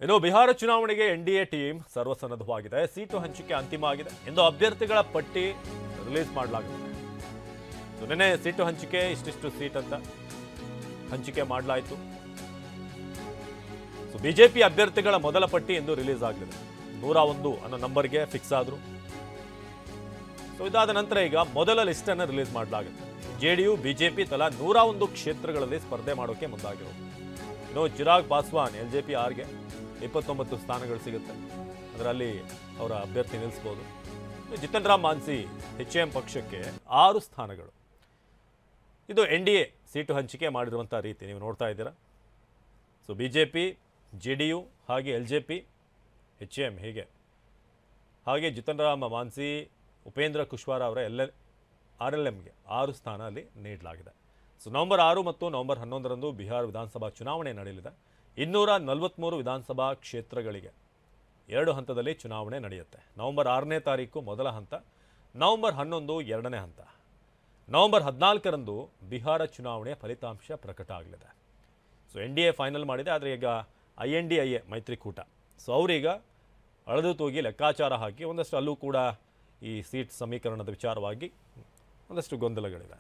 ಇನ್ನು ಬಿಹಾರ ಚುನಾವಣೆಗೆ NDA team ಸರ್ವಸನ್ನದ್ಧವಾಗಿದೆ. Seat ಹಂಚಿಕೆ ಅಂತಿಮ ಆಗಿದೆ. ಇಂದು ಅಭ್ಯರ್ಥಿಗಳ ಪಟ್ಟಿ ರಿಲೀಸ್ ಮಾಡಲಾಗಿದೆ. ನಿನ್ನೆ ಸೀಟು ಹಂಚಿಕೆ ಇಷ್ಟಿಷ್ಟು ಸೀಟ್ ಅಂತ ಹಂಚಿಕೆ ಮಾಡಲಾಯಿತು. ಬಿಜೆಪಿ ಅಭ್ಯರ್ಥಿಗಳ ಮೊದಲ ಪಟ್ಟಿ ಇಂದು ರಿಲೀಸ್ ಆಗಲಿದೆ. 101 ಅನ್ನೋ ನಂಬರ್ಗೆ ಫಿಕ್ಸ್ ಆದ್ರು. ಇದಾದ ನಂತರ ಈಗ ಮೊದಲ ಲಿಸ್ಟ್ ಅನ್ನು ರಿಲೀಸ್ ಮಾಡಲಾಗುತ್ತೆ. ಜೆಡಿಯು ಬಿಜೆಪಿ ತಲಾ 101 ಕ್ಷೇತ್ರಗಳಲ್ಲಿ ಸ್ಪರ್ಧೆ ಮಾಡೋಕೆ ಮುಂದಾಗಿರೋದು. ಇನ್ನು ಚಿರಾಗ್ ಪಾಸ್ವಾನ್ ಎಲ್ಜೆಪಿ ಆರ್ಗೆ 29 ಸ್ಥಾನಗಳು ಸಿಗುತ್ತೆ. ಅದರಲ್ಲಿ ಅವರ ಅಭ್ಯರ್ಥಿ ನಿಲ್ಲಿಸಬಹುದು. ಜಿತನ್ ರಾಮ್ ಮಾಂಜಿ HM ಪಕ್ಷಕ್ಕೆ 6 ಸ್ಥಾನಗಳು. ಇದು ಎನ್ಡಿಎ ಸೀಟು ಹಂಚಿಕೆ ಮಾಡಿರುವಂಥ ರೀತಿ ನೀವು ನೋಡ್ತಾ ಇದ್ದೀರಾ. ಬಿಜೆಪಿ, ಜೆಡಿಯು ಹಾಗೆ ಎಲ್ಜೆಪಿ, HM ಹೀಗೆ ಹಾಗೆ ಜಿತನ್ ರಾಮ್ ಮಾಂಜಿ, ಉಪೇಂದ್ರ ಕುಶ್ವಾರ ಅವರ RLMಗೆ 6 ಸ್ಥಾನ ಅಲ್ಲಿ ನೀಡಲಾಗಿದೆ. ನವೆಂಬರ್ 6 ಮತ್ತು ನವೆಂಬರ್ 11ರಂದು ಬಿಹಾರ ವಿಧಾನಸಭಾ ಚುನಾವಣೆ ನಡೆಯಲಿದೆ. 243 ವಿಧಾನಸಭಾ ಕ್ಷೇತ್ರಗಳಿಗೆ 2 ಹಂತದಲ್ಲಿ ಚುನಾವಣೆ ನಡೆಯುತ್ತೆ. ನವೆಂಬರ್ 6ನೇ ತಾರೀಕು ಮೊದಲ ಹಂತ, ನವೆಂಬರ್ 11 ಎರಡನೇ ಹಂತ. ನವೆಂಬರ್ 14ರಂದು ಬಿಹಾರ ಚುನಾವಣೆಯ ಫಲಿತಾಂಶ ಪ್ರಕಟ ಆಗಲಿದೆ. ಎನ್ಡಿಎ ಫೈನಲ್ ಮಾಡಿದೆ. ಆದರೆ ಈಗ INDIA ಮೈತ್ರಿಕೂಟ ಅವರೀಗ ಅಳೆದು ತೂಗಿ ಲೆಕ್ಕಾಚಾರ ಹಾಕಿ ಒಂದಷ್ಟು ಅಲ್ಲೂ ಕೂಡ ಈ ಸೀಟ್ ಸಮೀಕರಣದ ವಿಚಾರವಾಗಿ ಒಂದಷ್ಟು ಗೊಂದಲಗಳಿವೆ.